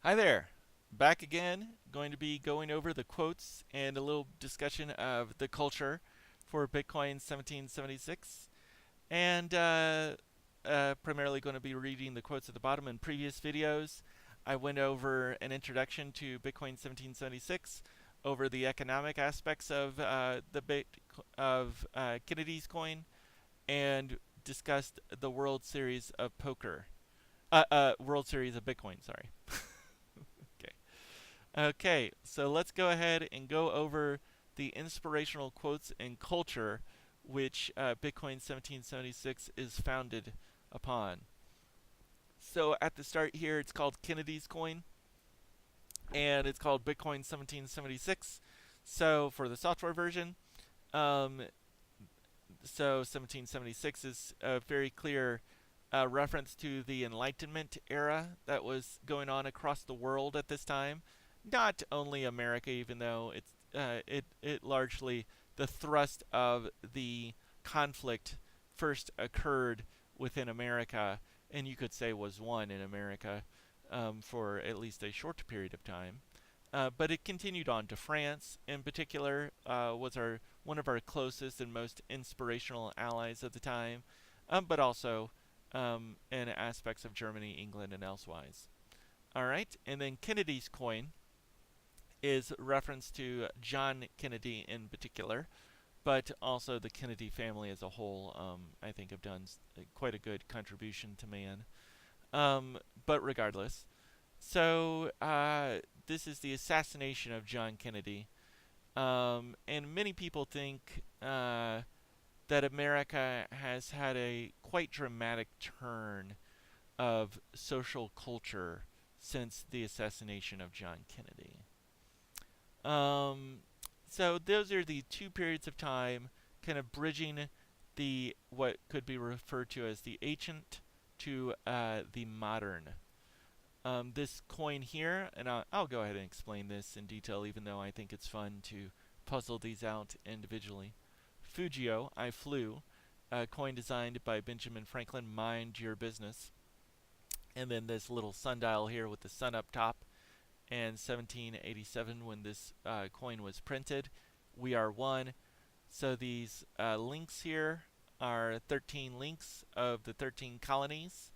Hi there. Back again. Going to be going over the quotes and a little discussion of the culture for Bitcoin 1776. And primarily going to be reading the quotes at the bottom. In previous videos, I went over an introduction to Bitcoin 1776, over the economic aspects of Kennedy's coin, and discussed the World Series of Poker. World Series of Bitcoin, sorry. Okay. Okay, so let's go ahead and go over the inspirational quotes and culture which Bitcoin 1776 is founded upon. So at the start here, it's called Kennedy's coin, and it's called Bitcoin 1776. So for the software version, um, so 1776 is a very clear reference to the Enlightenment era that was going on across the world at this time. Not only America, even though it largely, the thrust of the conflict first occurred within America, and you could say was won in America for at least a short period of time. But it continued on to France, in particular, was our one of our closest and most inspirational allies of the time, but also in aspects of Germany, England, and elsewise. All right, and then Kennedy's coin is reference to John Kennedy in particular, but also the Kennedy family as a whole. I think have done quite a good contribution to man. But regardless, so this is the assassination of John Kennedy, and many people think that America has had a quite dramatic turn of social culture since the assassination of John Kennedy. Um, so those are the two periods of time, kind of bridging the what could be referred to as the ancient to the modern. This coin here, and I'll go ahead and explain this in detail, even though I think it's fun to puzzle these out individually. Fugio, I flew, a coin designed by Benjamin Franklin, mind your business. And then this little sundial here with the sun up top, and 1787 when this coin was printed. We are one. So these links here are 13 links of the 13 colonies.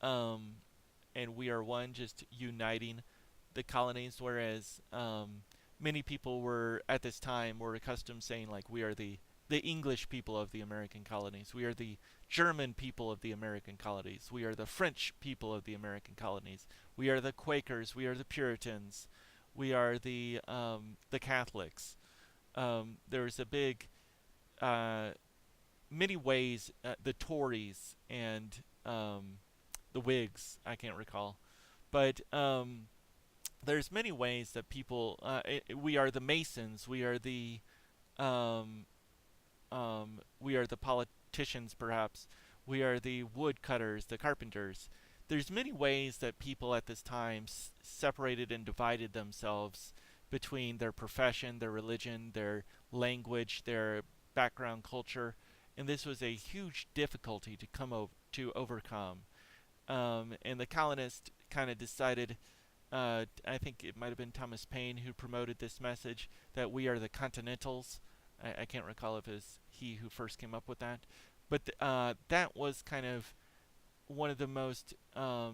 Um, and we are one, just uniting the colonies. Whereas many people were at this time were accustomed saying like we are the English people of the American colonies. We are the German people of the American colonies. We are the French people of the American colonies. We are the Quakers. We are the Puritans. We are the Catholics. There's a big uh, many ways the Tories and the Whigs. I can't recall, but there's many ways that people. We are the Masons. Um, we are the politicians, perhaps. We are the woodcutters, the carpenters. There's many ways that people at this time separated and divided themselves between their profession, their religion, their language, their background culture, and this was a huge difficulty to to overcome. And the colonists kind of decided. I think it might have been Thomas Paine who promoted this message that we are the Continentals. I can't recall if it was he who first came up with that, but that was kind of one of the most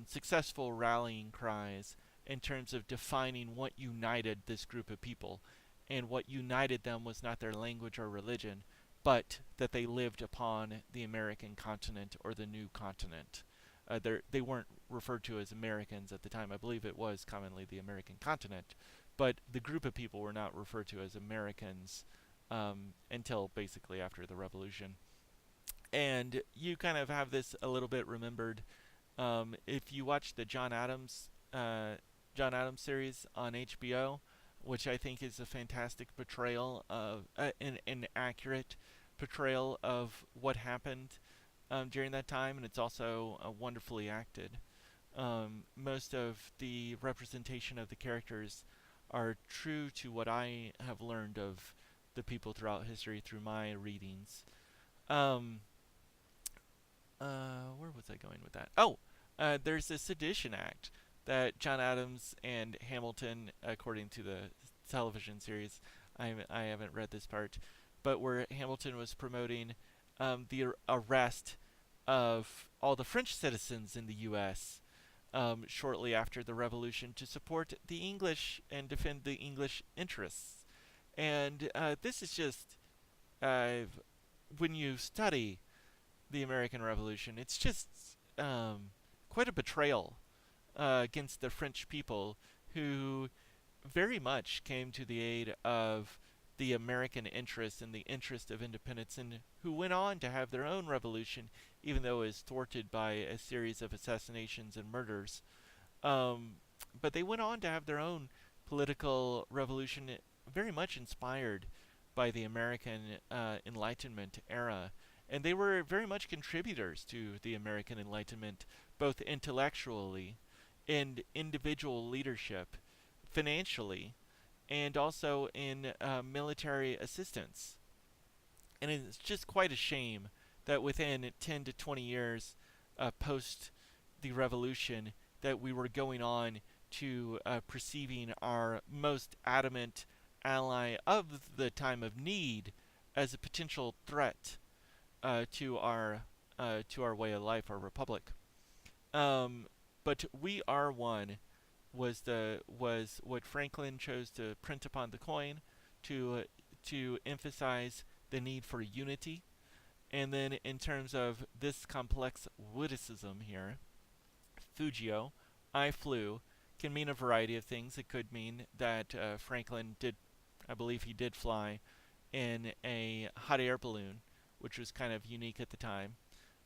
successful rallying cries in terms of defining what united this group of people. And what united them was not their language or religion, but that they lived upon the American continent or the new continent. They weren't referred to as Americans at the time. I believe it was commonly the American continent, but the group of people were not referred to as Americans until basically after the Revolution. And you kind of have this a little bit remembered if you watch the John Adams series on HBO, which I think is a fantastic portrayal of an accurate portrayal of what happened during that time, and it's also wonderfully acted. Most of the representation of the characters are true to what I have learned of the people throughout history through my readings. Um, where was I going with that? Oh, there's a Sedition Act that John Adams and Hamilton, according to the television series, I haven't read this part, but where Hamilton was promoting the arrest of all the French citizens in the U.S. Shortly after the Revolution to support the English and defend the English interests. And this is just, uh, when you study the American Revolution, it's just quite a betrayal against the French people who very much came to the aid of the American interest and the interest of independence, and who went on to have their own revolution, even though it was thwarted by a series of assassinations and murders. Um, but they went on to have their own political revolution, very much inspired by the American Enlightenment era. And they were very much contributors to the American Enlightenment, both intellectually, in individual leadership, financially, and also in military assistance. And it's just quite a shame that within 10 to 20 years post the revolution, that we were going on to perceiving our most adamant ally of the time of need as a potential threat to our way of life, our republic. But we are one was what Franklin chose to print upon the coin to emphasize the need for unity. And then in terms of this complex witticism here, Fugio, I flew, can mean a variety of things. It could mean that Franklin did, I believe he did fly in a hot air balloon, which was kind of unique at the time.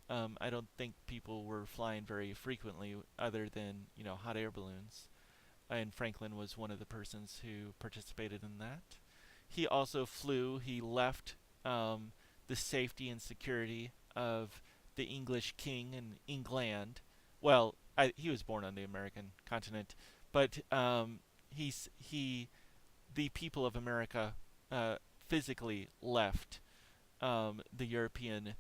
I don't think people were flying very frequently other than, hot air balloons. And Franklin was one of the persons who participated in that. He also flew, he left the safety and security of the English king in England. Well, he was born on the American continent, but the people of America physically left the European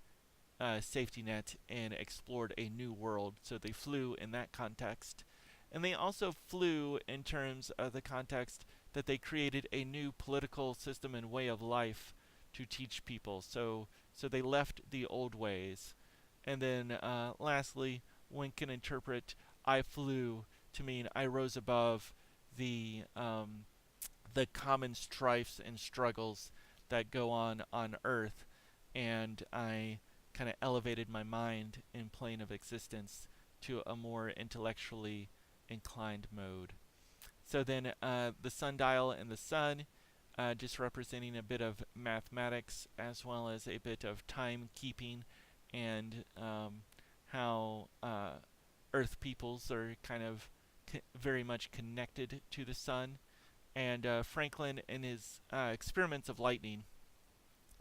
safety net and explored a new world. So they flew in that context. And they also flew in terms of the context that they created a new political system and way of life to teach people. So they left the old ways. And then lastly, one can interpret I flew to mean I rose above the the common strifes and struggles that go on Earth, and I kind of elevated my mind in plane of existence to a more intellectually inclined mode. So then the sundial and the sun, just representing a bit of mathematics as well as a bit of timekeeping, and how Earth peoples are kind of very much connected to the sun. And Franklin, in his experiments of lightning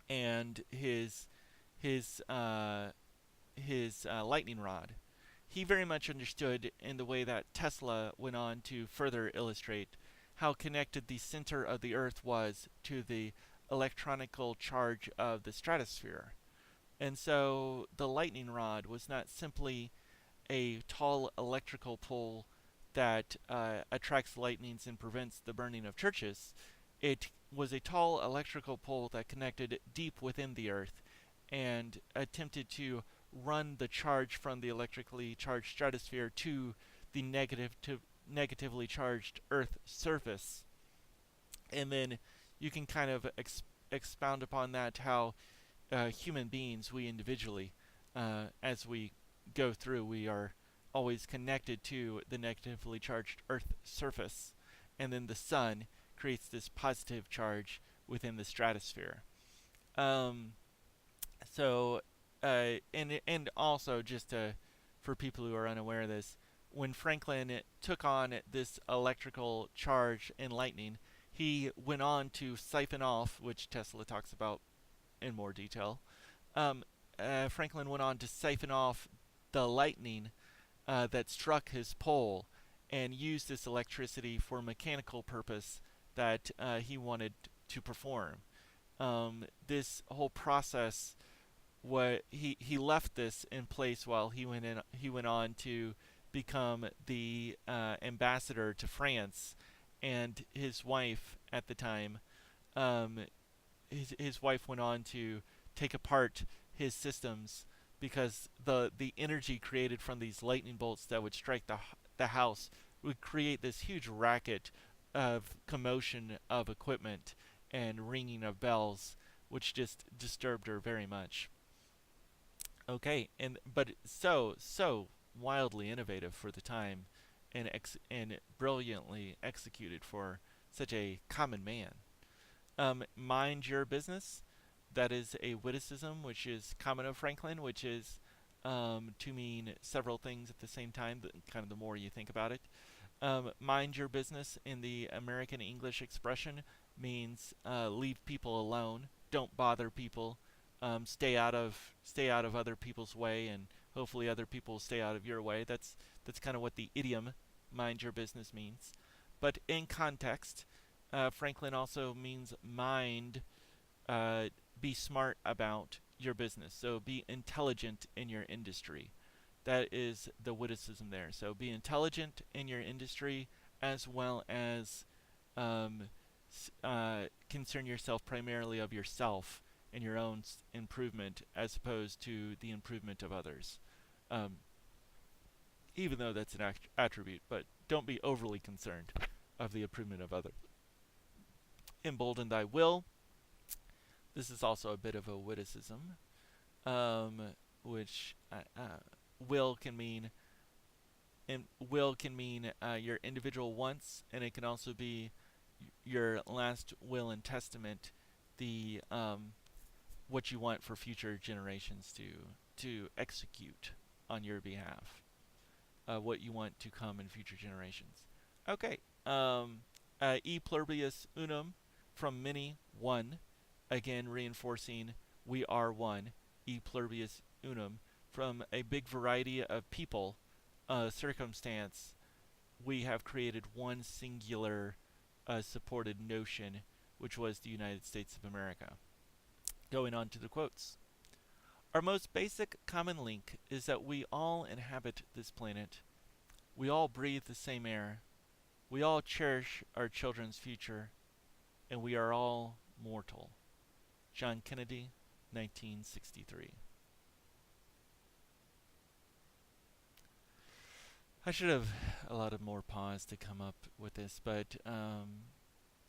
and his lightning rod, he very much understood in the way that Tesla went on to further illustrate how connected the center of the Earth was to the electronical charge of the stratosphere. And so the lightning rod was not simply a tall electrical pole that attracts lightnings and prevents the burning of churches. It was a tall electrical pole that connected deep within the Earth and attempted to run the charge from the electrically charged stratosphere to the negatively charged Earth surface. And then you can kind of expound upon that, how human beings, we individually, as we go through, we are always connected to the negatively charged Earth surface. And then the sun creates this positive charge within the stratosphere. Um, and also just for people who are unaware of this, when Franklin took on this electrical charge in lightning, he went on to siphon off, which Tesla talks about in more detail. Franklin went on to siphon off the lightning that struck his pole and used this electricity for mechanical purpose that he wanted to perform. This whole process, he left this in place while he went on to become the ambassador to France, and his wife at the time, um, his wife went on to take apart his systems because the energy created from these lightning bolts that would strike the house would create this huge racket of commotion of equipment and ringing of bells, which just disturbed her very much. Okay, and but so wildly innovative for the time, and brilliantly executed for such a common man. Mind your business. That is a witticism, which is common of Franklin, which is to mean several things at the same time. Kind of the more you think about it. Mind your business in the American English expression means leave people alone. Don't bother people. Stay out of other people's way, and hopefully other people will stay out of your way. That's kind of what the idiom "mind your business" means. But in context, Franklin also means mind. Uh, be smart about your business. So be intelligent in your industry. That is the witticism there. So be intelligent in your industry as well as um, concern yourself primarily of yourself and your own improvement as opposed to the improvement of others. Um, Even though that's an attribute, but don't be overly concerned of the improvement of others. Embolden thy will. This is also a bit of a witticism, um, which will can mean your individual wants, and it can also be your last will and testament, the what you want for future generations to execute on your behalf, what you want to come in future generations. Okay, e pluribus unum, from many one, again reinforcing we are one. E pluribus unum, from a big variety of people, circumstance, we have created one singular supported notion, which was the United States of America. Going on to the quotes. Our most basic common link is that we all inhabit this planet. We all breathe the same air. We all cherish our children's future. And we are all mortal. John Kennedy, 1963. I should have allowed more pause to come up with this, but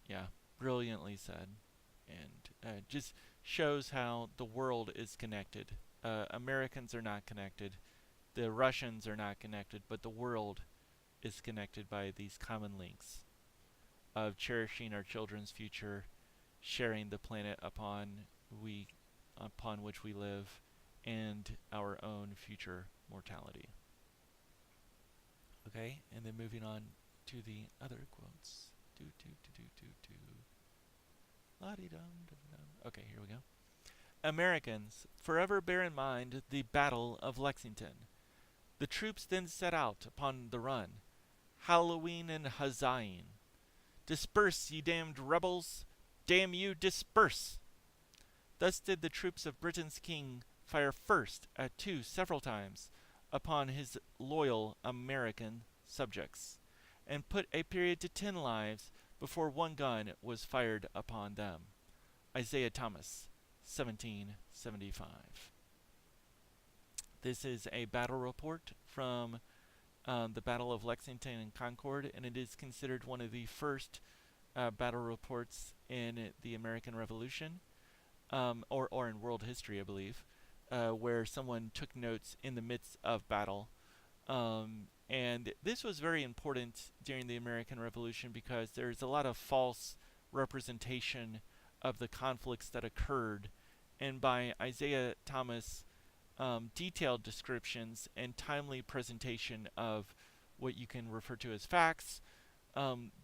yeah, brilliantly said. And just shows how the world is connected. Americans are not connected. The Russians are not connected, but the world is connected by these common links of cherishing our children's future, sharing the planet upon which we live, and our own future mortality. Okay, and then moving on to the other quotes. Okay, here we go. Americans, forever bear in mind the Battle of Lexington. The troops then set out upon the run, hallowing and huzzaing. Disperse, ye damned rebels! Damn you, disperse! Thus did the troops of Britain's king fire first at two several times upon his loyal American subjects, and put a period to 10 lives before one gun was fired upon them. Isaiah Thomas, 1775. This is a battle report from the Battle of Lexington and Concord, and it is considered one of the first battle reports in the American Revolution, or in world history, I believe, where someone took notes in the midst of battle. And this was very important during the American Revolution because there's a lot of false representation of the conflicts that occurred. And by Isaiah Thomas' detailed descriptions and timely presentation of what you can refer to as facts,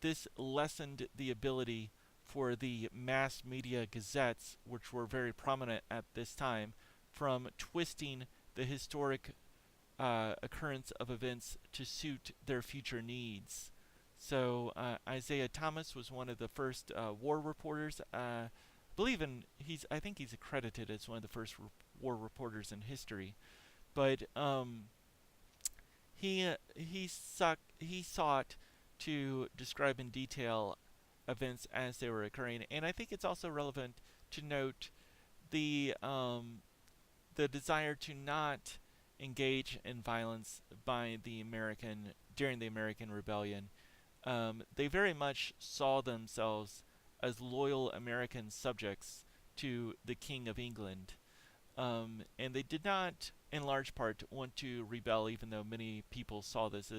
this lessened the ability for the mass media gazettes, which were very prominent at this time, from twisting the historic occurrence of events to suit their future needs. So Isaiah Thomas was one of the first war reporters. I think he's accredited as one of the first war reporters in history. But he sought to describe in detail events as they were occurring, and I think it's also relevant to note the the desire to not engage in violence by the American during the American Rebellion. They very much saw themselves as loyal American subjects to the King of England, and they did not, in large part, want to rebel, even though many people saw this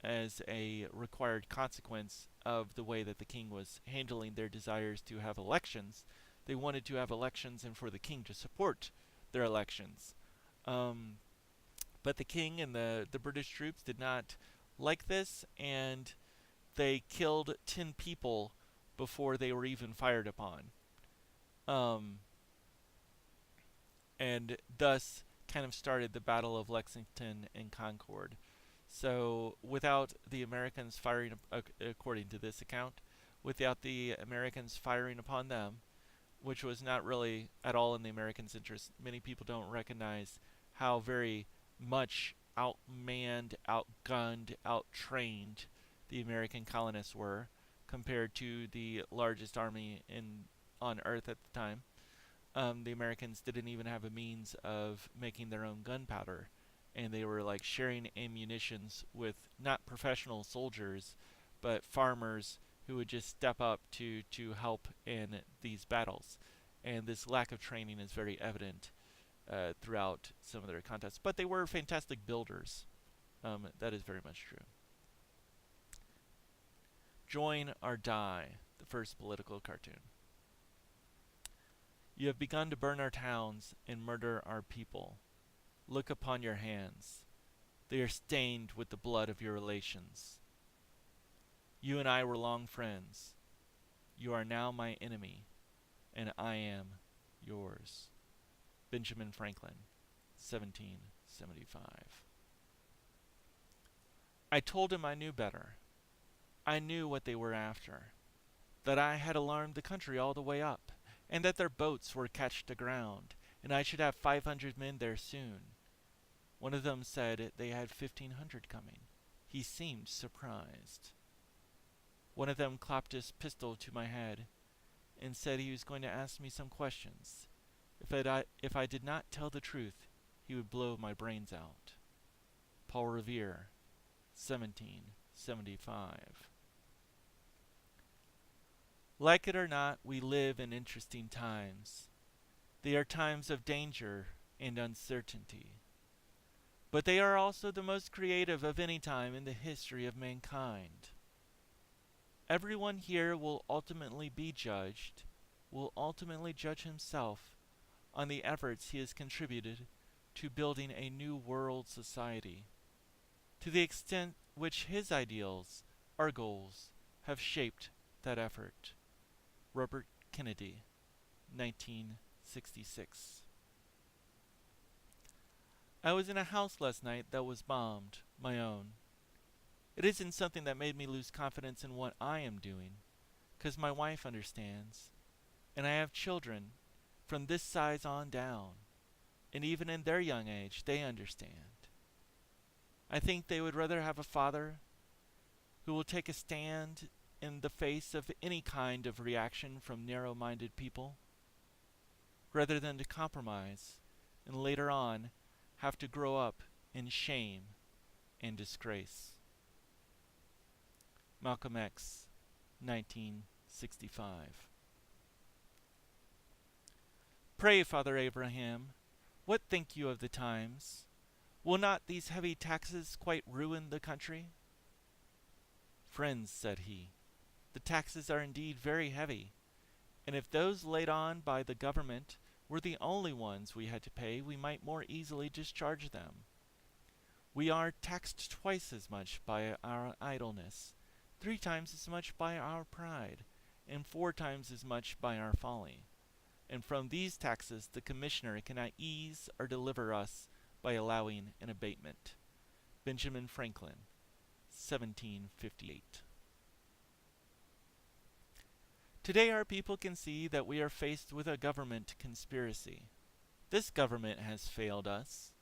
as a required consequence of the way that the king was handling their desires to have elections. They wanted to have elections and for the king to support their elections. Um, but the king and the British troops did not like this, and they killed 10 people before they were even fired upon. Um, and thus kind of started the Battle of Lexington and Concord. So, without the Americans firing, according to this account, without the Americans firing upon them, which was not really at all in the Americans' interest, many people don't recognize how very much outmanned, outgunned, outtrained the American colonists were compared to the largest army on Earth at the time. The Americans didn't even have a means of making their own gunpowder, and they were like sharing ammunitions with not professional soldiers, but farmers who would just step up to help in these battles. And this lack of training is very evident throughout some of their contests. But they were fantastic builders. That is very much true. Join or Die, the first political cartoon. You have begun to burn our towns and murder our people. Look upon your hands. They are stained with the blood of your relations. You and I were long friends. You are now my enemy, and I am yours. Benjamin Franklin, 1775. I told him I knew better. I knew what they were after, that I had alarmed the country all the way up, and that their boats were catched aground, and I should have 500 men there soon. One of them said they had 1,500 coming. He seemed surprised. One of them clapped his pistol to my head and said he was going to ask me some questions. If I did not tell the truth, he would blow my brains out. Paul Revere, 1775. Like it or not, we live in interesting times. They are times of danger and uncertainty. But they are also the most creative of any time in the history of mankind. Everyone here will ultimately be judged, will ultimately judge himself on the efforts he has contributed to building a new world society, to the extent which his ideals, our goals, have shaped that effort. Robert Kennedy, 1966. I was in a house last night that was bombed, my own. It isn't something that made me lose confidence in what I am doing, 'cause my wife understands, and I have children from this size on down, and even in their young age they understand. I think they would rather have a father who will take a stand in the face of any kind of reaction from narrow-minded people, rather than to compromise and later on have to grow up in shame and disgrace. Malcolm X, 1965. Pray, Father Abraham, what think you of the times? Will not these heavy taxes quite ruin the country? Friends, said he, the taxes are indeed very heavy, and if those laid on by the government were the only ones we had to pay, we might more easily discharge them. We are taxed twice as much by our idleness, 3 times as much by our pride, and 4 times as much by our folly. And from these taxes the commissioner cannot ease or deliver us by allowing an abatement. Benjamin Franklin, 1758. Today our people can see that we are faced with a government conspiracy. This government has failed us.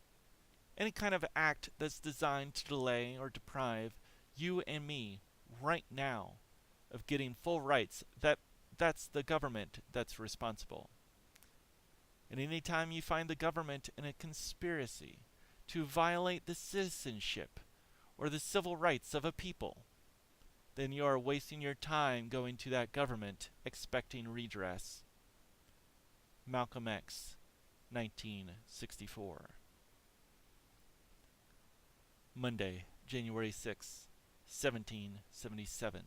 Any kind of act that's designed to delay or deprive you and me right now of getting full rights, that's the government that's responsible. And any time you find the government in a conspiracy to violate the citizenship or the civil rights of a people, then you are wasting your time going to that government expecting redress. Malcolm X, 1964. Monday, January 6, 1777.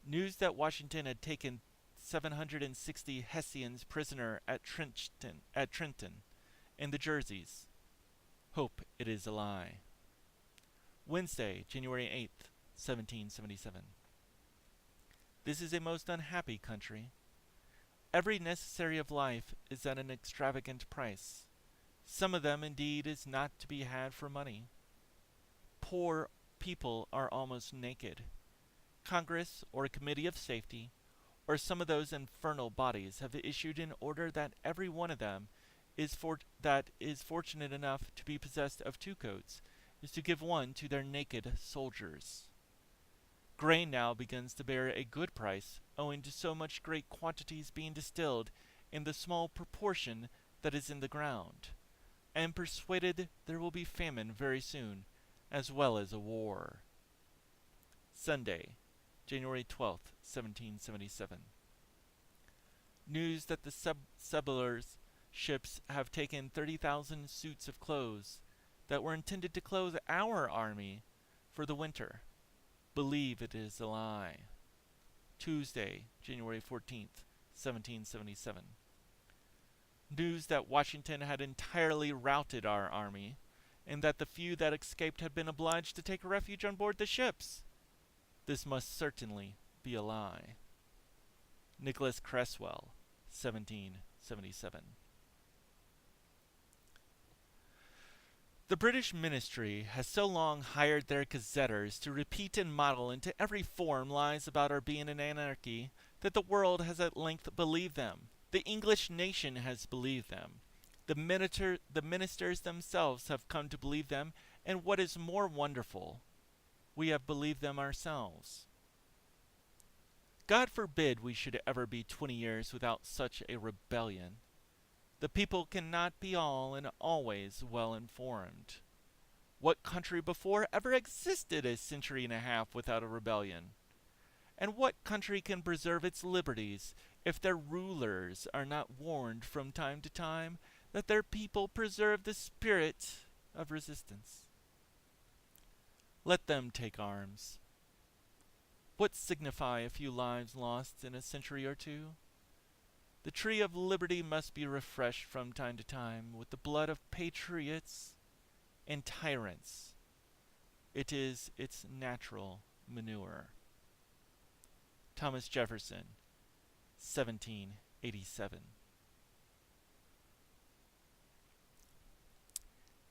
News that Washington had taken 760 Hessians prisoner at Trenton, in the Jerseys. Hope it is a lie. Wednesday, January 8th, 1777. This is a most unhappy country. Every necessary of life is at an extravagant price. Some of them, indeed, is not to be had for money. Poor people are almost naked. Congress, or a committee of safety, or some of those infernal bodies have issued an order that every one of them that is fortunate enough to be possessed of 2 coats is to give one to their naked soldiers. Grain now begins to bear a good price, owing to so much great quantities being distilled in the small proportion that is in the ground. I am persuaded there will be famine very soon, as well as a war. Sunday, January 12th, 1777. News that the settlers' ships have taken 30,000 suits of clothes that were intended to clothe our army for the winter. Believe it is a lie. Tuesday, January 14th, 1777. News that Washington had entirely routed our army, and that the few that escaped had been obliged to take refuge on board the ships. This must certainly be a lie. Nicholas Cresswell, 1777. The British ministry has so long hired their gazetters to repeat and model into every form lies about our being an anarchy that the world has at length believed them. The English nation has believed them. The ministers themselves have come to believe them, and what is more wonderful, we have believed them ourselves. God forbid we should ever be 20 years without such a rebellion. The people cannot be all and always well informed. What country before ever existed a century and a half without a rebellion? And what country can preserve its liberties if their rulers are not warned from time to time that their people preserve the spirit of resistance? Let them take arms. What signify a few lives lost in a century or two? The tree of liberty must be refreshed from time to time with the blood of patriots and tyrants. It is its natural manure. Thomas Jefferson, 1787.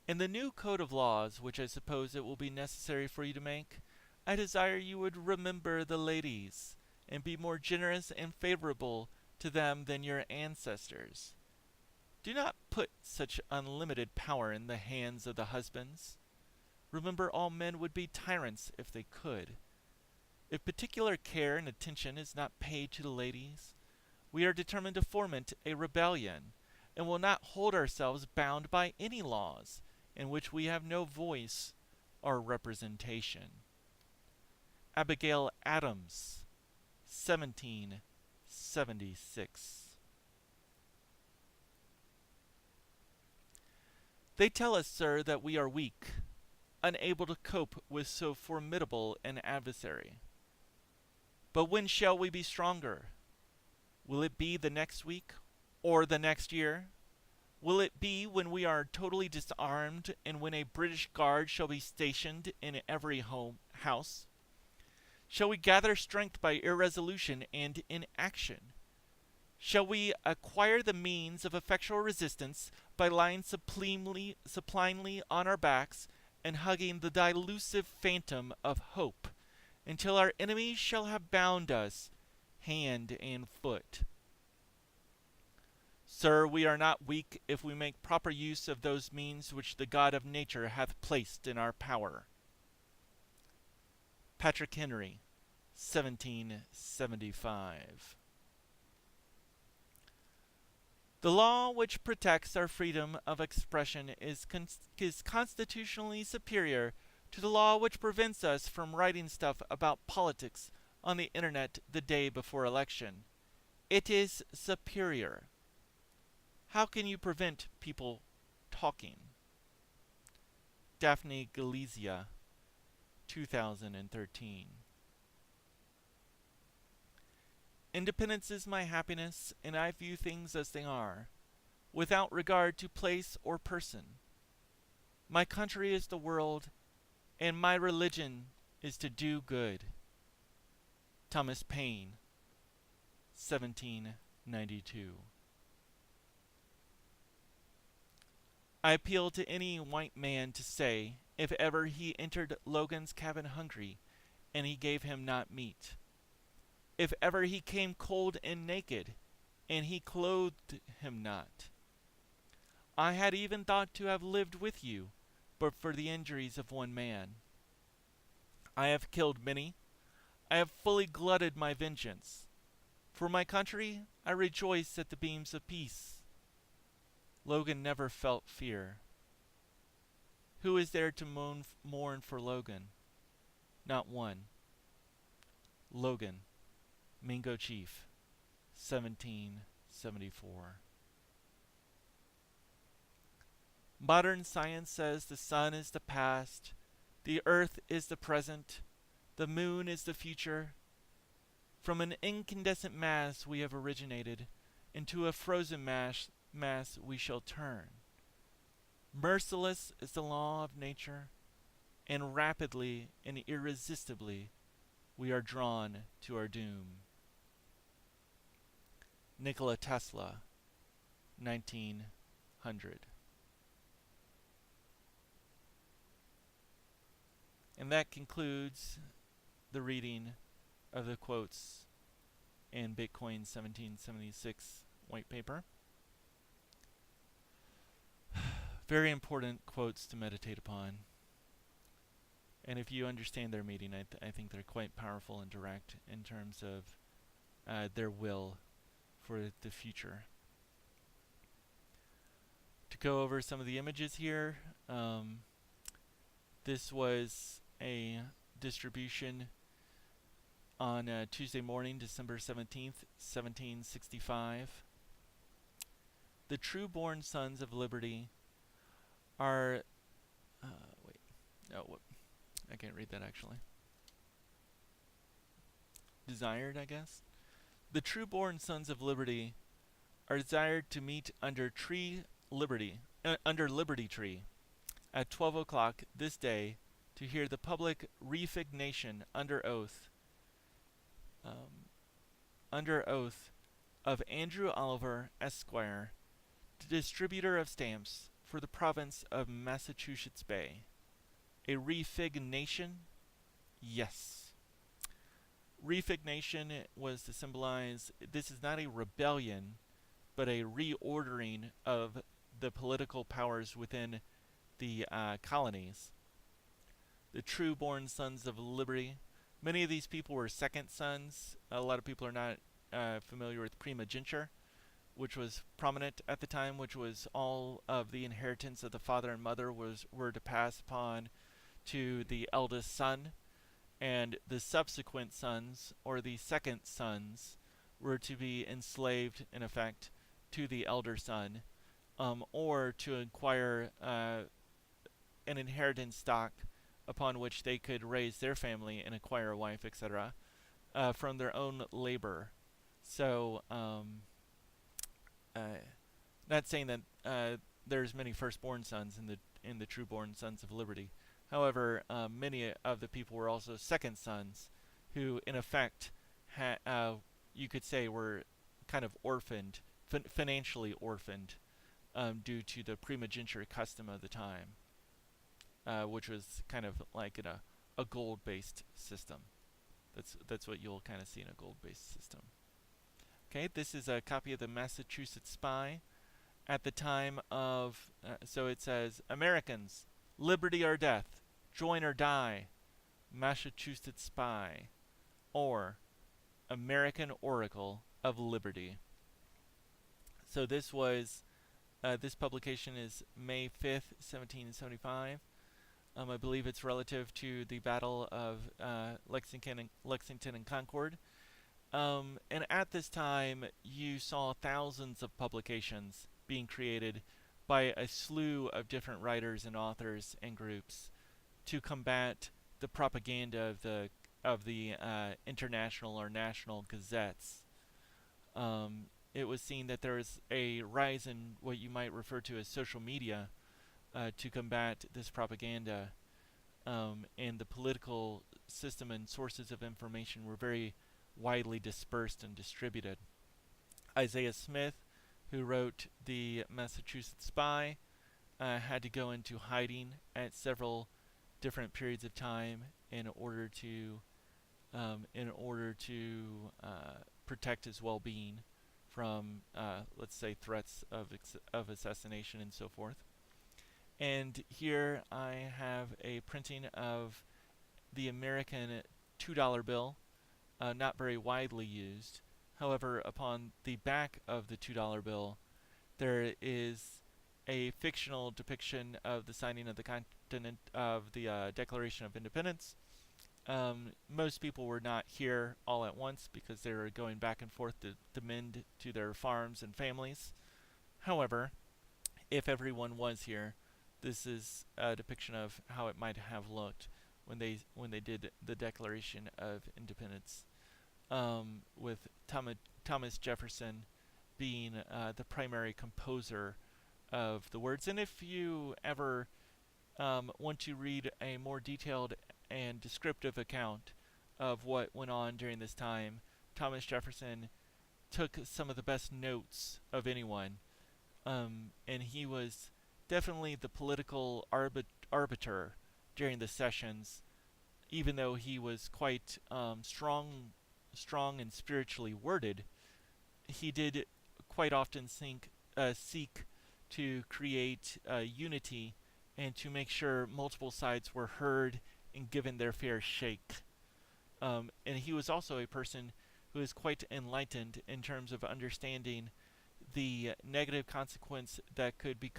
In the new code of laws, which I suppose it will be necessary for you to make, I desire you would remember the ladies, and be more generous and favorable to them than your ancestors. Do not put such unlimited power in the hands of the husbands. Remember, all men would be tyrants if they could. If particular care and attention is not paid to the ladies, we are determined to foment a rebellion, and will not hold ourselves bound by any laws in which we have no voice or representation. Abigail Adams, 1776. They tell us, sir, that we are weak, unable to cope with so formidable an adversary. But when shall we be stronger? Will it be the next week, or the next year? Will it be when we are totally disarmed, and when a British guard shall be stationed in every house? Shall we gather strength by irresolution and inaction? Shall we acquire the means of effectual resistance by lying supinely on our backs and hugging the delusive phantom of hope, until our enemies shall have bound us hand and foot? Sir, we are not weak if we make proper use of those means which the God of nature hath placed in our power. Patrick Henry, 1775. The law which protects our freedom of expression is constitutionally superior to the law which prevents us from writing stuff about politics on the internet the day before election. It is superior. How can you prevent people talking? Daphne Galizia, 2013. Independence is my happiness, and I view things as they are, without regard to place or person. My country is the world, and my religion is to do good. Thomas Paine, 1792. I appeal to any white man to say, if ever he entered Logan's cabin hungry, and he gave him not meat. If ever he came cold and naked, and he clothed him not. I had even thought to have lived with you, but for the injuries of one man. I have killed many. I have fully glutted my vengeance. For my country, I rejoice at the beams of peace. Logan never felt fear. Who is there to mourn for Logan? Not one. Logan, Mingo Chief, 1774. Modern science says the sun is the past, the earth is the present, the moon is the future. From an incandescent mass we have originated, into a frozen mass we shall turn. Merciless is the law of nature, and rapidly and irresistibly we are drawn to our doom. Nikola Tesla, 1900. And that concludes the reading of the quotes in Bitcoin 1776 white paper. Very important quotes to meditate upon. And if you understand their meaning, I think they're quite powerful and direct in terms of their will for the future. To go over some of the images here, this was a distribution on Tuesday morning, December 17th, 1765. The true-born sons of liberty are... I can't read that actually. Desired, I guess. The true-born sons of liberty are desired to meet under Liberty Tree at 12 o'clock this day to hear the public resignation under oath of Andrew Oliver, Esquire, distributor of stamps for the province of Massachusetts Bay. A resignation? Yes. Resignation was to symbolize this is not a rebellion, but a reordering of the political powers within the colonies. The true-born sons of liberty. Many of these people were second sons. A lot of people are not familiar with primogeniture, which was prominent at the time, which was all of the inheritance of the father and mother were to pass upon to the eldest son, and the subsequent sons, or the second sons, were to be enslaved, in effect, to the elder son, or to acquire an inheritance stock upon which they could raise their family and acquire a wife, etc., from their own labor. So, not saying that there's many firstborn sons in the true-born sons of liberty. However, many of the people were also second sons, who, in effect, you could say were kind of orphaned, financially orphaned, due to the primogeniture custom of the time, which was kind of like in a gold-based system. That's what you'll kind of see in a gold-based system. Okay, this is a copy of the Massachusetts Spy at the time of, so it says, Americans, liberty or death, join or die, Massachusetts Spy, or American Oracle of Liberty. So this publication is May 5th, 1775. I believe it's relative to the Battle of Lexington and Concord. And at this time, you saw thousands of publications being created by a slew of different writers and authors and groups to combat the propaganda of the international or national gazettes. It was seen that there was a rise in what you might refer to as social media to combat this propaganda, and the political system and sources of information were very widely dispersed and distributed. Isaiah Smith, who wrote the Massachusetts Spy, had to go into hiding at several different periods of time in order to protect his well-being from, let's say, threats of assassination and so forth. And here I have a printing of the American $2 bill, not very widely used. However, upon the back of the $2 bill, there is a fictional depiction of the signing of the Declaration of Independence. Most people were not here all at once because they were going back and forth to mend to their farms and families. However, if everyone was here, this is a depiction of how it might have looked when they did the Declaration of Independence, with Thomas Jefferson being the primary composer of the words. And if you ever want to read a more detailed and descriptive account of what went on during this time, Thomas Jefferson took some of the best notes of anyone, and he was definitely the political arbiter during the sessions, even though he was quite strong and spiritually worded. He did quite often seek to create unity and to make sure multiple sides were heard and given their fair shake. And he was also a person who is quite enlightened in terms of understanding the negative consequence that could be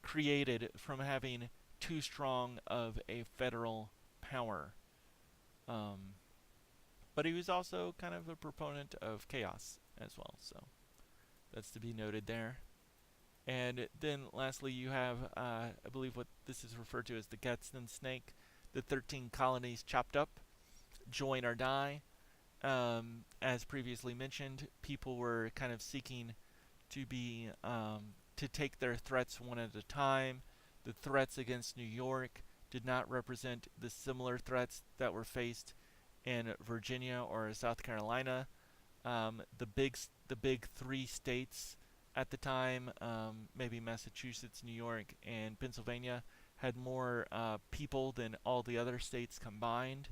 created from having too strong of a federal power. But he was also kind of a proponent of chaos as well, so that's to be noted there. And then lastly, you have, I believe what this is referred to as the Gadsden Snake, the 13 colonies chopped up, join or die. As previously mentioned, people were kind of seeking to take their threats one at a time. The threats against New York did not represent the similar threats that were faced in Virginia or South Carolina. The big three states at the time, maybe Massachusetts, New York, and Pennsylvania, had more people than all the other states combined,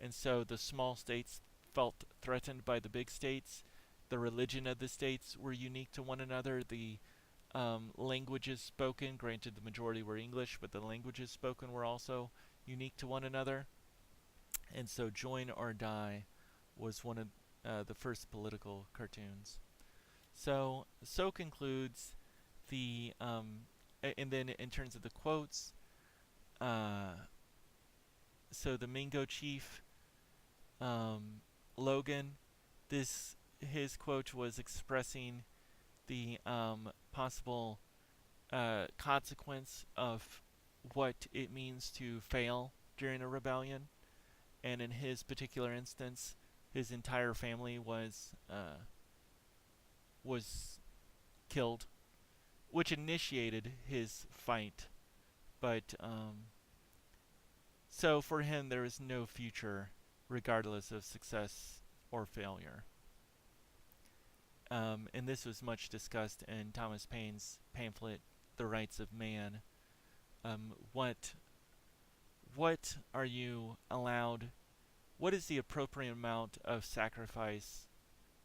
and so the small states felt threatened by the big states. The religion of the states were unique to one another. The languages spoken, granted the majority were English, but the languages spoken were also unique to one another. And so Join or Die was one of the first political cartoons. So concludes the, and then in terms of the quotes, so the Mingo chief, Logan, his quote was expressing the possible consequence of what it means to fail during a rebellion, and in his particular instance, his entire family was killed, which initiated his fight. But so for him, there is no future, regardless of success or failure. And this was much discussed in Thomas Paine's pamphlet, The Rights of Man. What are you allowed? What is the appropriate amount of sacrifice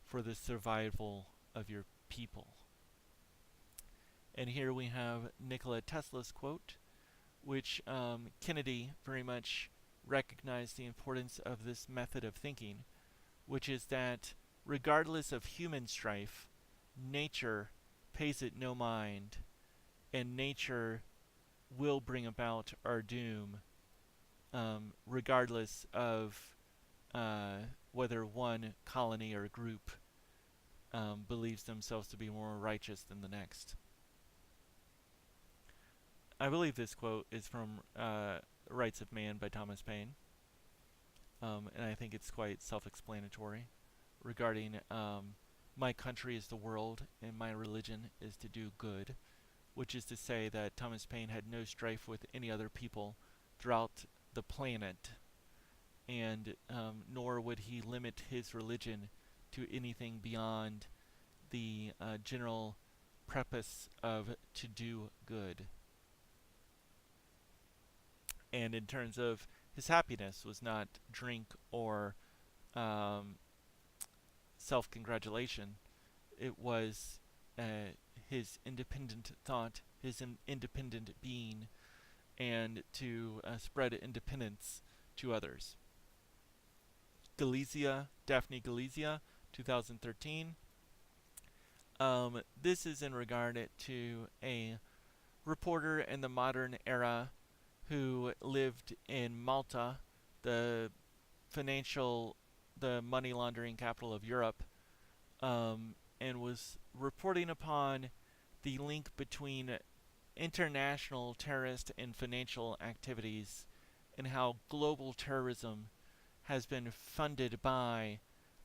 for the survival of people. And here we have Nikola Tesla's quote, which Kennedy very much recognized the importance of this method of thinking, which is that regardless of human strife, nature pays it no mind, and nature will bring about our doom, regardless of whether one colony or group believes themselves to be more righteous than the next. I believe this quote is from Rights of Man by Thomas Paine, and I think it's quite self-explanatory regarding my country is the world and my religion is to do good, which is to say that Thomas Paine had no strife with any other people throughout the planet, and nor would he limit his religion to anything beyond the general purpose of to do good. And in terms of his happiness was not drink or self-congratulation. It was his independent thought, his independent being, and to spread independence to others. Daphne Galizia, 2013. This is in regard to a reporter in the modern era who lived in Malta, the money laundering capital of Europe, and was reporting upon the link between international terrorist and financial activities and how global terrorism has been funded by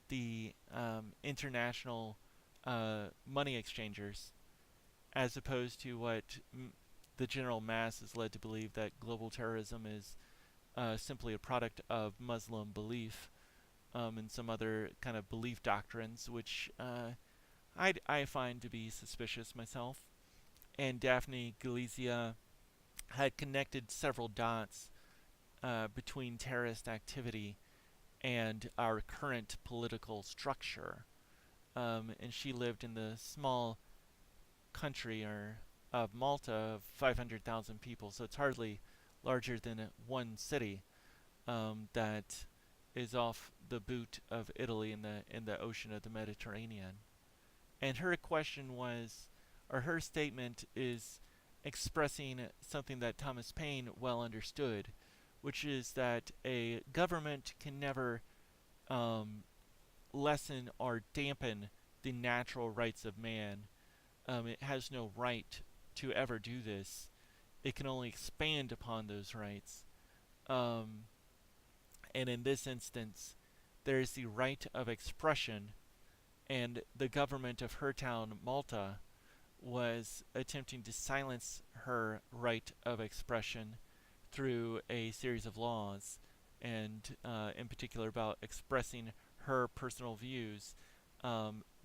the international money exchangers, as opposed to what the general mass is led to believe, that global terrorism is simply a product of Muslim belief and some other kind of belief doctrines, which I find to be suspicious myself. And Daphne Galizia had connected several dots between terrorist activity and our current political structure. And she lived in the small country of Malta of 500,000 people, so it's hardly larger than one city that is off the boot of Italy in the ocean of the Mediterranean. And her question was, or her statement is expressing something that Thomas Paine well understood, which is that a government can never lessen or dampen the natural rights of man. It has no right to ever do this. It can only expand upon those rights. And in this instance, there is the right of expression, and the government of her town, Malta, was attempting to silence her right of expression through a series of laws, and in particular about expressing her personal views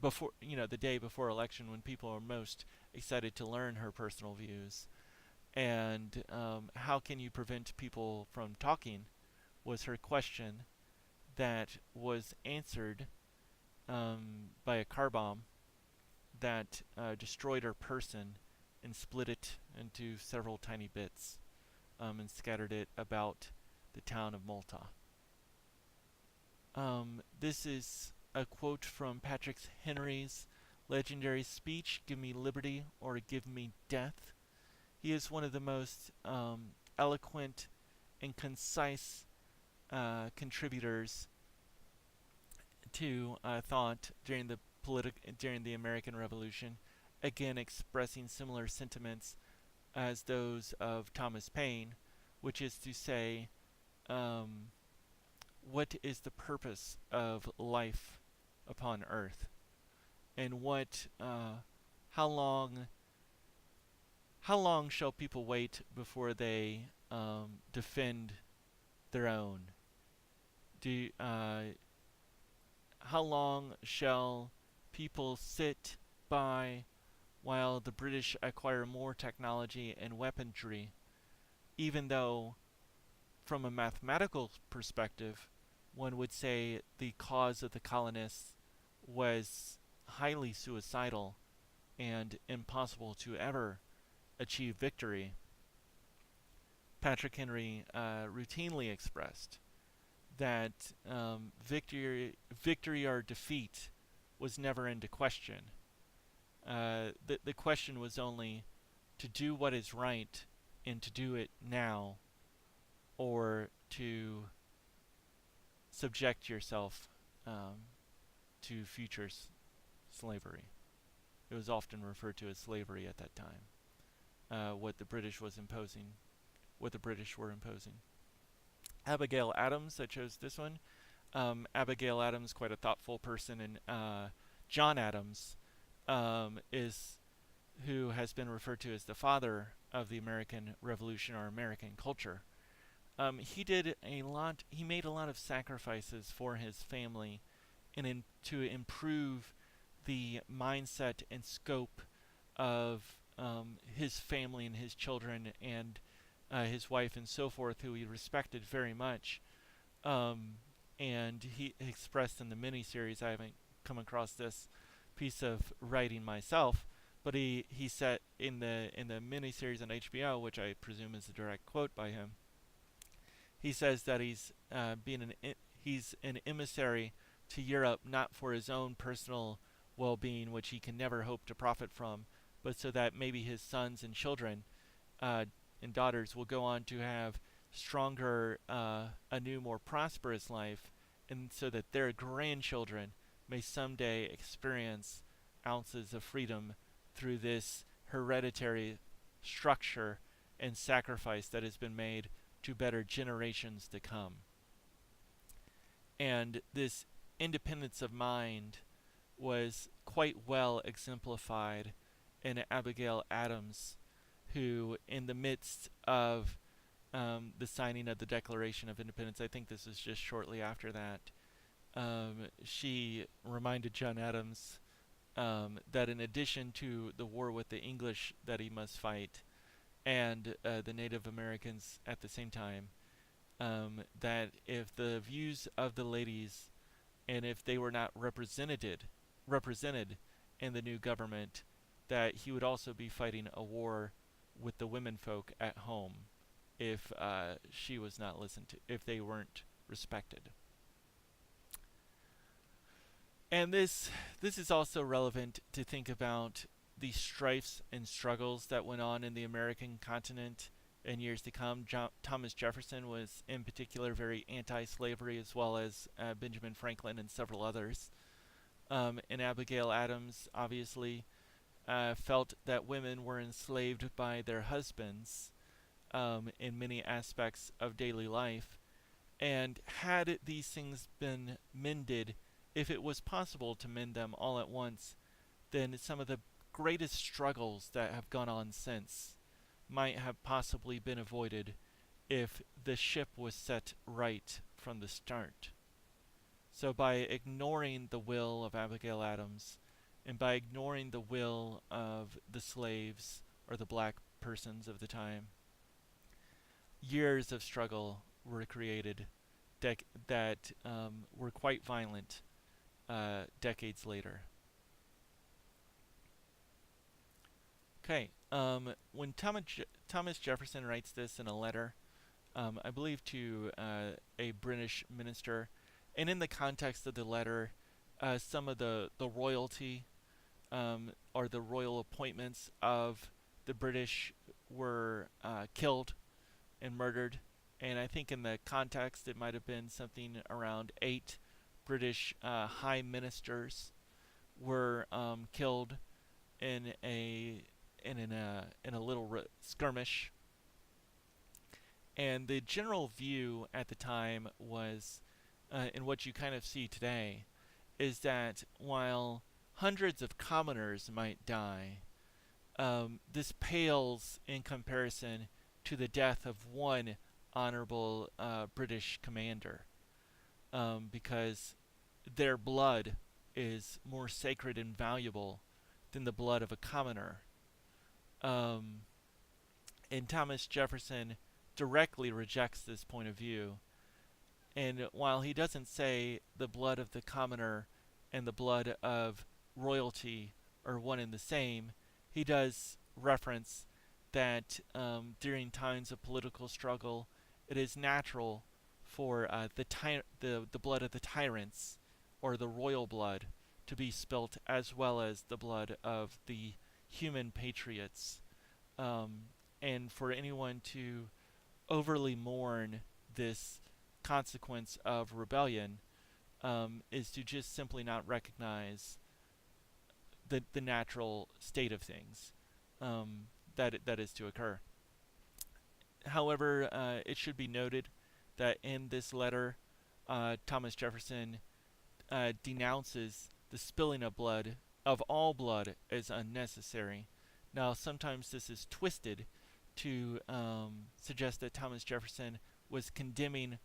before, the day before election, when people are most excited to learn her personal views. And how can you prevent people from talking, was her question, that was answered by a car bomb that destroyed her person and split it into several tiny bits and scattered it about the town of Malta. This is a quote from Patrick Henry's legendary speech, "Give me liberty or give me death." He is one of the most eloquent and concise contributors to thought during the American Revolution, again expressing similar sentiments as those of Thomas Paine, which is to say, what is the purpose of life upon Earth, and how long shall people wait before they defend their own? How long shall people sit by while the British acquire more technology and weaponry, even though, from a mathematical perspective, one would say the cause of the colonists was highly suicidal and impossible to ever achieve victory, Patrick Henry routinely expressed that victory or defeat was never into question. The question was only to do what is right and to do it now, or to subject yourself to future slavery. It was often referred to as slavery at that time. What the British were imposing. Abigail Adams, I chose this one. Abigail Adams, quite a thoughtful person, and John Adams is who has been referred to as the father of the American Revolution or American culture. He made a lot of sacrifices for his family to improve the mindset and scope of his family and his children and his wife and so forth, who he respected very much. And he expressed in the miniseries, I haven't come across this piece of writing myself, but he said in the miniseries on HBO, which I presume is a direct quote by him, he says that he's an emissary to Europe, not for his own personal well-being, which he can never hope to profit from, but so that maybe his sons and children and daughters will go on to have stronger, a new, more prosperous life, and so that their grandchildren may someday experience ounces of freedom through this hereditary structure and sacrifice that has been made to better generations to come. And this independence of mind was quite well exemplified in Abigail Adams, who, in the midst of the signing of the Declaration of Independence, I think this is just shortly after that, she reminded John Adams that in addition to the war with the English that he must fight, and the Native Americans at the same time, that if the views of the ladies, and if they were not represented in the new government, that he would also be fighting a war with the women folk at home if she was not listened to, if they weren't respected. And this is also relevant to think about the strifes and struggles that went on in the American continent in years to come. Thomas Jefferson was in particular very anti-slavery, as well as Benjamin Franklin and several others. And Abigail Adams obviously felt that women were enslaved by their husbands in many aspects of daily life. And had these things been mended, if it was possible to mend them all at once, then some of the greatest struggles that have gone on since might have possibly been avoided if the ship was set right from the start. So by ignoring the will of Abigail Adams, and by ignoring the will of the slaves or the black persons of the time, years of struggle were created that were quite violent decades later. Okay, when Thomas Jefferson writes this in a letter, I believe to a British minister, and in the context of the letter, some of the royalty or the royal appointments of the British were killed and murdered. And I think in the context it might have been something around 8 British high ministers were killed in a little skirmish. And the general view at the time was, and what you kind of see today, is that while hundreds of commoners might die, this pales in comparison to the death of one honorable British commander, because their blood is more sacred and valuable than the blood of a commoner. And Thomas Jefferson directly rejects this point of view. And while he doesn't say the blood of the commoner and the blood of royalty are one and the same, he does reference that during times of political struggle, it is natural for the blood of the tyrants, or the royal blood, to be spilt, as well as the blood of the human patriots, um, and for anyone to overly mourn this consequence of rebellion is to just simply not recognize the natural state of things that is to occur. However, it should be noted that in this letter, Thomas Jefferson denounces the spilling of all blood, as unnecessary. Now, sometimes this is twisted to suggest that Thomas Jefferson was condemning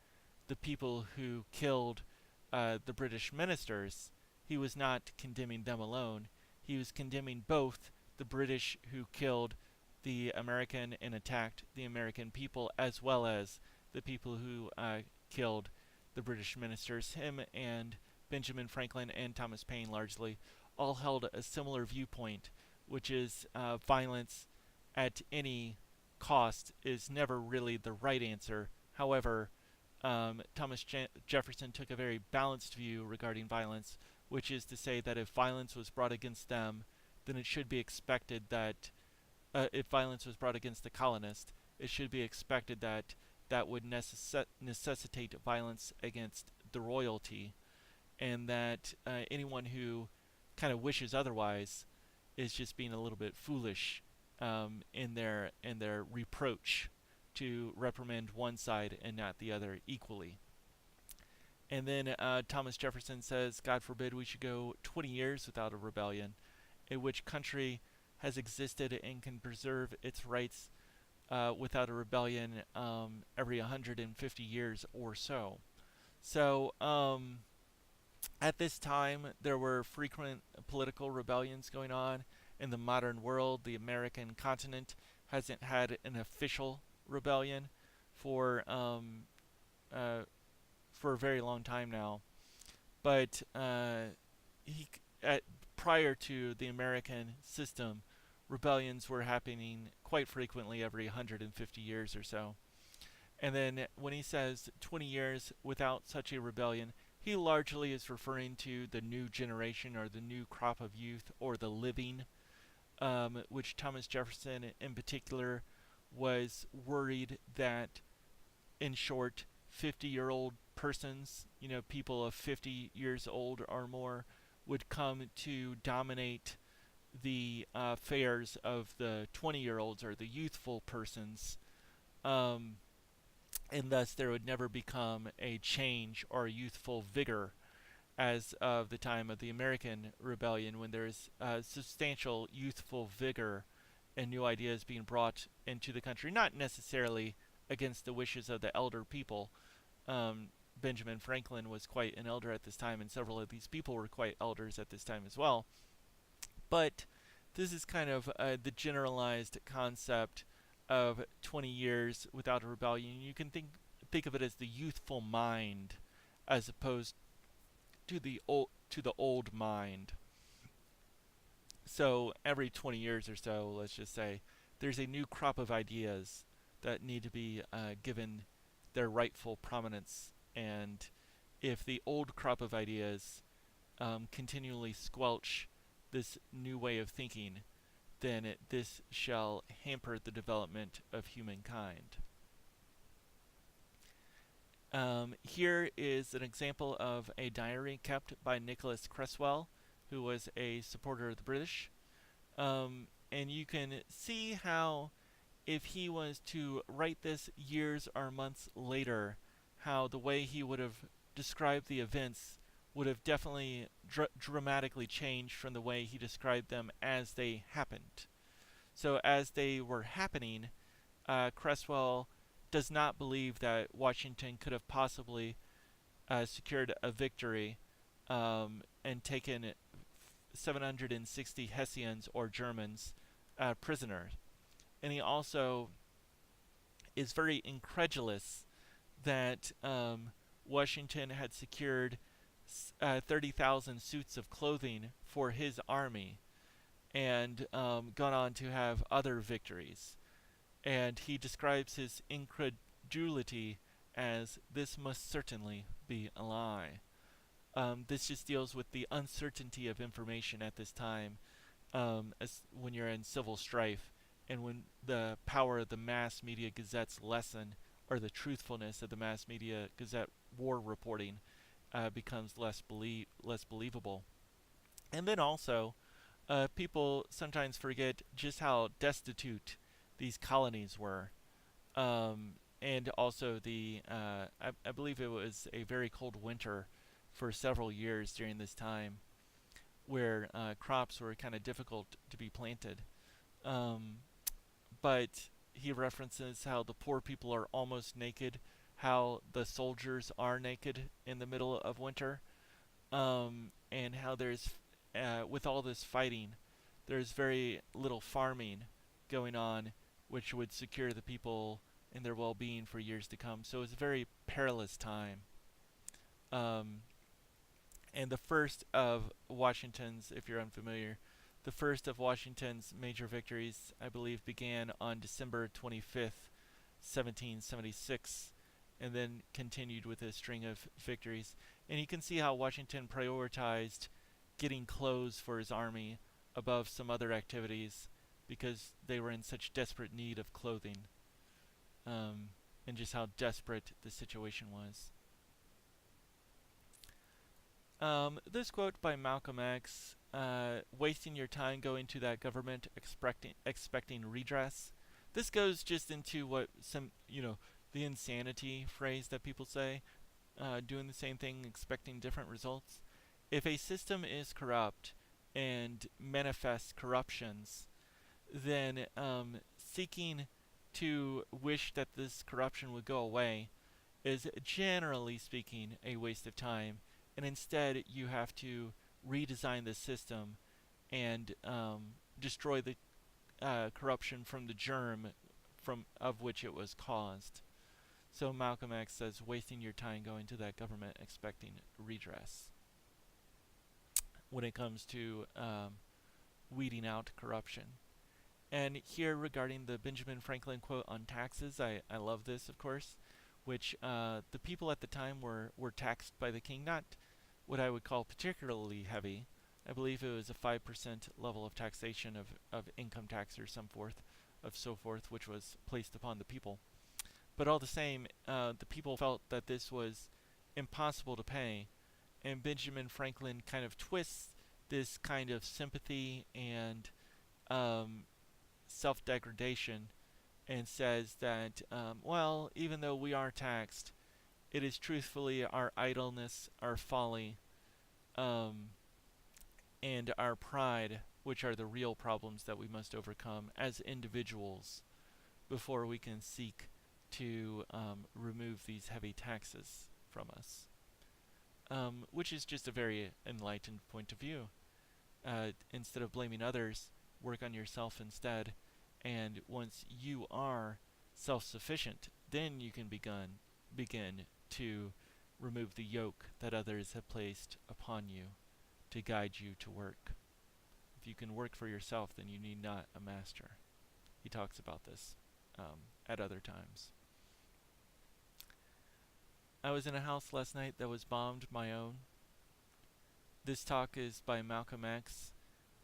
the people who killed the British ministers. He was not condemning them alone. He was condemning both the British who killed the American and attacked the American people, as well as the people who killed the British ministers. Him and Benjamin Franklin and Thomas Paine largely all held a similar viewpoint, which is violence at any cost is never really the right answer. However, Thomas Jefferson took a very balanced view regarding violence, which is to say that if violence was brought against them, then it should be expected that if violence was brought against the colonists, it should be expected that that would necessitate violence against the royalty, and that anyone who kind of wishes otherwise is just being a little bit foolish in their reproach to reprimand one side and not the other equally. And then Thomas Jefferson says, God forbid we should go 20 years without a rebellion, in which country has existed and can preserve its rights without a rebellion every 150 years or so. So, at this time, there were frequent political rebellions going on in the modern world. The American continent hasn't had an official rebellion for a very long time now. But prior to the American system, rebellions were happening quite frequently every 150 years or so. And then when he says 20 years without such a rebellion, he largely is referring to the new generation, or the new crop of youth, or the living, which Thomas Jefferson in particular was worried that, in short, 50-year-old persons, people of 50 years old or more, would come to dominate the affairs of the 20-year-olds, or the youthful persons, and thus there would never become a change or a youthful vigor as of the time of the American Rebellion, when there is substantial youthful vigor and new ideas being brought into the country, not necessarily against the wishes of the elder people. Benjamin Franklin was quite an elder at this time, and several of these people were quite elders at this time as well. But this is kind of the generalized concept of 20 years without a rebellion. You can think of it as the youthful mind, as opposed to the old mind. So every 20 years or so, let's just say, there's a new crop of ideas that need to be given their rightful prominence. And if the old crop of ideas continually squelch this new way of thinking, then this shall hamper the development of humankind. Here is an example of a diary kept by Nicholas Cresswell, who was a supporter of the British. And you can see how, if he was to write this years or months later, how the way he would have described the events would have definitely dramatically changed from the way he described them as they happened. So as they were happening, Cresswell does not believe that Washington could have possibly secured a victory and taken 760 Hessians, or Germans, prisoners. And he also is very incredulous that Washington had secured 30,000 suits of clothing for his army. and gone on to have other victories. And he describes his incredulity as this must certainly be a lie. This just deals with the uncertainty of information at this time, as when you're in civil strife and when the power of the mass media gazettes lessen, or the truthfulness of the mass media gazette war reporting becomes less believable. And then also, people sometimes forget just how destitute these colonies were. And also I believe it was a very cold winter for several years during this time, where crops were kind of difficult to be planted. Um, but he references how the poor people are almost naked, how the soldiers are naked in the middle of winter, and how with all this fighting, there's very little farming going on, which would secure the people and their well-being for years to come. So it's a very perilous time. Um, and the first of Washington's, if you're unfamiliar, the first of Washington's major victories, I believe, began on December 25th, 1776, and then continued with a string of victories. And you can see how Washington prioritized getting clothes for his army above some other activities because they were in such desperate need of clothing, and just how desperate the situation was. This quote by Malcolm X, wasting your time going to that government expecting redress. This goes just into what the insanity phrase that people say, doing the same thing, expecting different results. If a system is corrupt and manifests corruptions, then seeking to wish that this corruption would go away is, generally speaking, a waste of time. And instead, you have to redesign the system and destroy the corruption from the germ of which it was caused. So Malcolm X says, wasting your time going to that government expecting redress when it comes to weeding out corruption. And here, regarding the Benjamin Franklin quote on taxes, I love this, of course, which the people at the time were taxed by the king, not what I would call particularly heavy. I believe it was a 5% level of taxation of income tax or so forth, which was placed upon the people. But all the same, the people felt that this was impossible to pay, and Benjamin Franklin kind of twists this kind of sympathy and self-degradation and says that, well, even though we are taxed, it is truthfully our idleness, our folly, and our pride, which are the real problems that we must overcome as individuals before we can seek to remove these heavy taxes from us. Which is just a very enlightened point of view. Instead of blaming others, work on yourself instead. And once you are self-sufficient, then you can begin to remove the yoke that others have placed upon you to guide you to work. If you can work for yourself, then you need not a master. He talks about this at other times. I was in a house last night that was bombed, my own. This talk is by Malcolm X,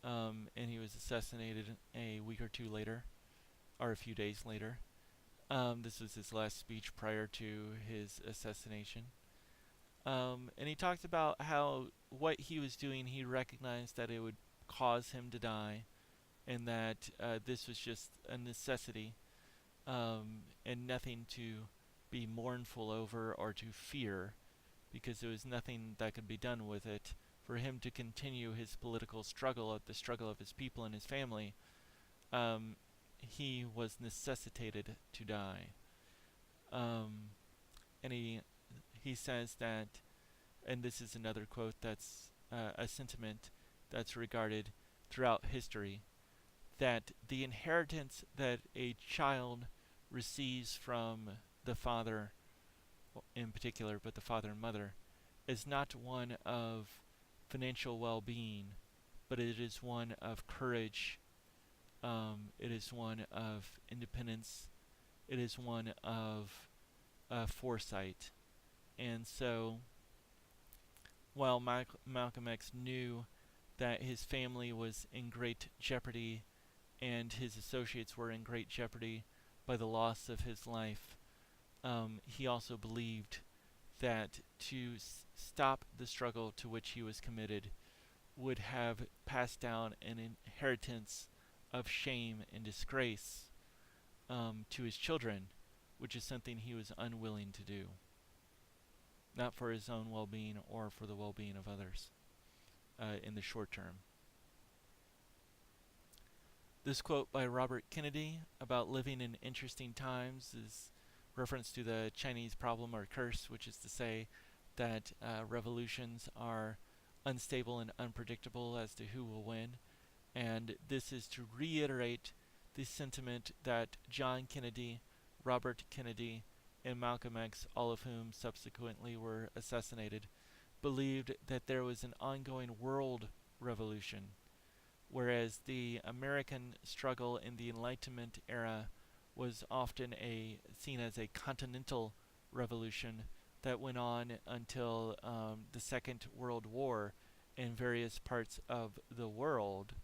and he was assassinated a week or two later, or a few days later. This was his last speech prior to his assassination. And he talked about how what he was doing, he recognized that it would cause him to die, and that this was just a necessity, and nothing to be mournful over or to fear, because there was nothing that could be done with it. For him to continue his political struggle, the struggle of his people and his family, he was necessitated to die. And he says that, and this is another quote that's a sentiment that's regarded throughout history, that the inheritance that a child receives from the father in particular, but the father and mother, is not one of financial well-being, but it is one of courage. It is one of independence. It is one of foresight. And so, while Malcolm X knew that his family was in great jeopardy and his associates were in great jeopardy by the loss of his life, he also believed that to stop the struggle to which he was committed would have passed down an inheritance of shame and disgrace to his children, which is something he was unwilling to do, not for his own well-being or for the well-being of others in the short term. This quote by Robert Kennedy about living in interesting times is reference to the Chinese problem or curse, which is to say that revolutions are unstable and unpredictable as to who will win. And this is to reiterate the sentiment that John Kennedy, Robert Kennedy, and Malcolm X, all of whom subsequently were assassinated, believed that there was an ongoing world revolution, whereas the American struggle in the Enlightenment era was often seen as a continental revolution that went on until the Second World War in various parts of the world,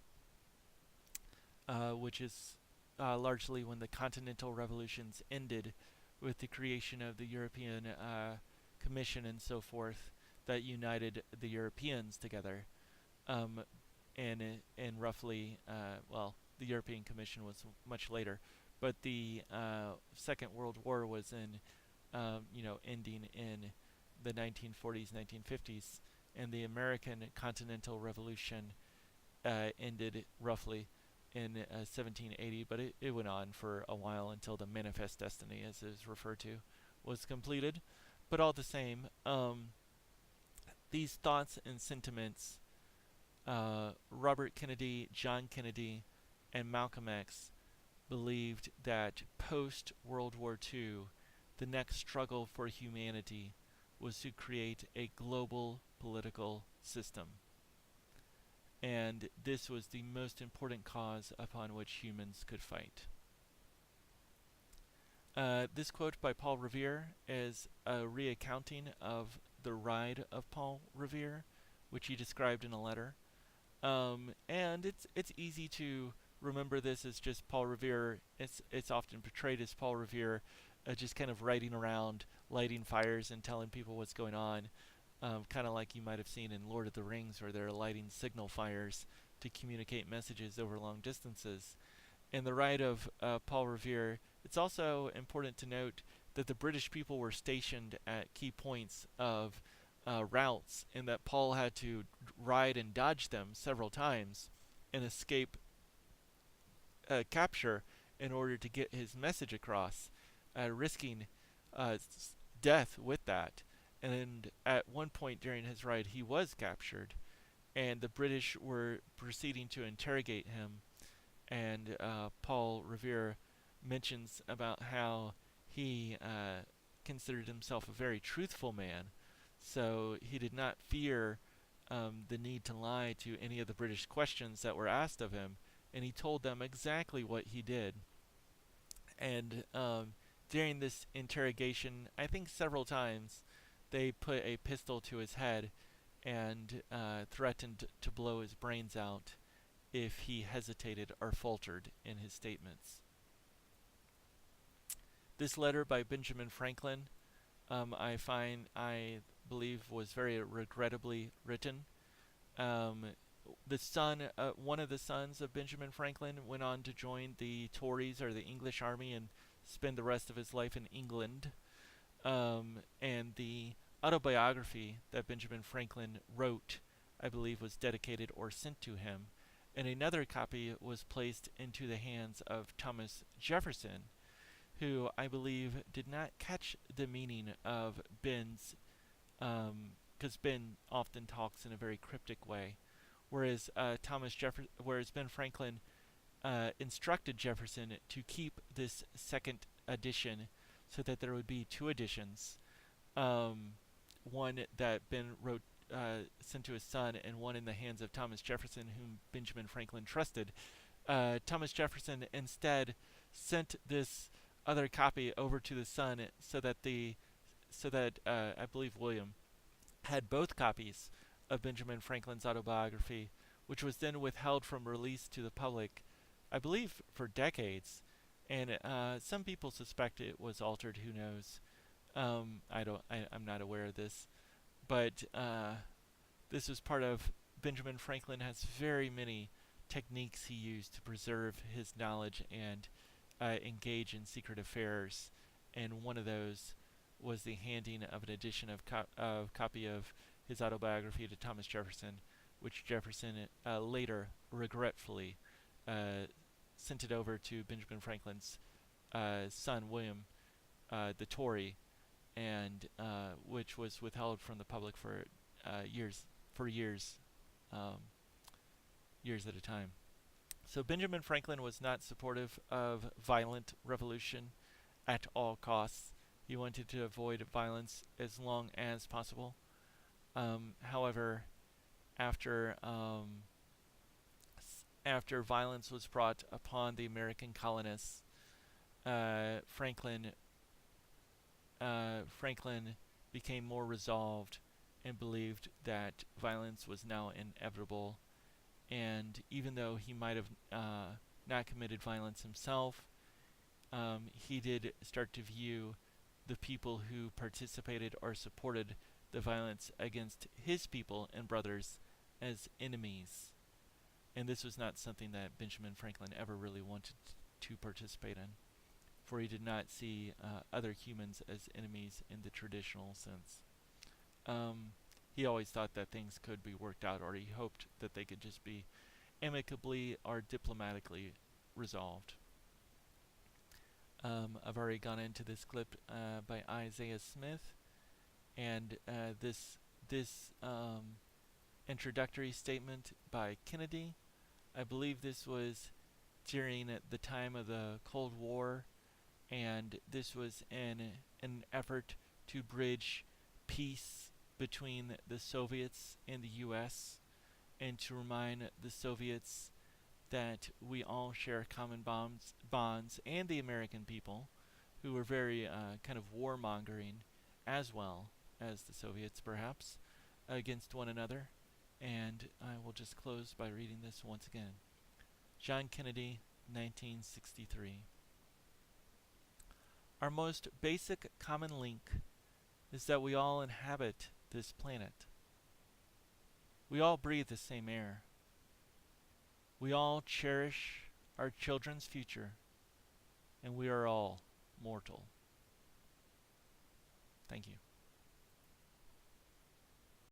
which is largely when the continental revolutions ended with the creation of the European Commission and so forth that united the Europeans together. And roughly, the European Commission was much later, but the Second World War was ending in the 1940s, 1950s, and the American Continental Revolution ended roughly in 1780, but it went on for a while until the Manifest Destiny, as it is referred to, was completed. But all the same, these thoughts and sentiments, Robert Kennedy, John Kennedy, and Malcolm X believed that post-World War II, the next struggle for humanity was to create a global political system. And this was the most important cause upon which humans could fight. This quote by Paul Revere is a recounting of the ride of Paul Revere, which he described in a letter. And it's easy to remember this as just Paul Revere. It's often portrayed as Paul Revere just kind of riding around, lighting fires and telling people what's going on, kind of like you might have seen in Lord of the Rings, where they're lighting signal fires to communicate messages over long distances. In the ride of Paul Revere, it's also important to note that the British people were stationed at key points of routes, and that Paul had to ride and dodge them several times and escape capture in order to get his message across, risking death with that. And at one point during his ride, he was captured, and the British were proceeding to interrogate him. And Paul Revere mentions about how he considered himself a very truthful man, so he did not fear the need to lie to any of the British questions that were asked of him, and he told them exactly what he did. And during this interrogation, I think several times, they put a pistol to his head and threatened to blow his brains out if he hesitated or faltered in his statements. This letter by Benjamin Franklin, I believe, was very regrettably written. The son, one of the sons of Benjamin Franklin, went on to join the Tories or the English army and spend the rest of his life in England. And the autobiography that Benjamin Franklin wrote, I believe, was dedicated or sent to him, and another copy was placed into the hands of Thomas Jefferson, who I believe did not catch the meaning of Ben's, because Ben often talks in a very cryptic way, whereas Ben Franklin instructed Jefferson to keep this second edition so that there would be two editions. One that Ben wrote sent to his son, and one in the hands of Thomas Jefferson, whom Benjamin Franklin trusted. Thomas Jefferson instead sent this other copy over to the son, so that I believe William had both copies of Benjamin Franklin's autobiography, which was then withheld from release to the public, I believe, for decades. And some people suspect it was altered. Who knows? I'm not aware of this, but this was part of Benjamin Franklin has very many techniques he used to preserve his knowledge and engage in secret affairs, and one of those was the handing of an edition of copy of his autobiography to Thomas Jefferson, which Jefferson later regretfully sent it over to Benjamin Franklin's son William, the Tory, and which was withheld from the public for years, um, years at a time. So Benjamin Franklin was not supportive of violent revolution at all costs. He wanted to avoid violence as long as possible. However, after after violence was brought upon the American colonists, Franklin became more resolved and believed that violence was now inevitable. And even though he might have not committed violence himself, he did start to view the people who participated or supported the violence against his people and brothers as enemies. And this was not something that Benjamin Franklin ever really wanted to participate in, for he did not see other humans as enemies in the traditional sense. He always thought that things could be worked out, or he hoped that they could just be amicably or diplomatically resolved. I've already gone into this clip by Isaiah Smith, and this introductory statement by Kennedy. I believe this was during the time of the Cold War, and this was an effort to bridge peace between the Soviets and the U.S., and to remind the Soviets that we all share common bonds, and the American people, who were very kind of warmongering, as well as the Soviets perhaps, against one another. And I will just close by reading this once again. John Kennedy, 1963. Our most basic common link is that we all inhabit this planet. We all breathe the same air. We all cherish our children's future, and we are all mortal. Thank you.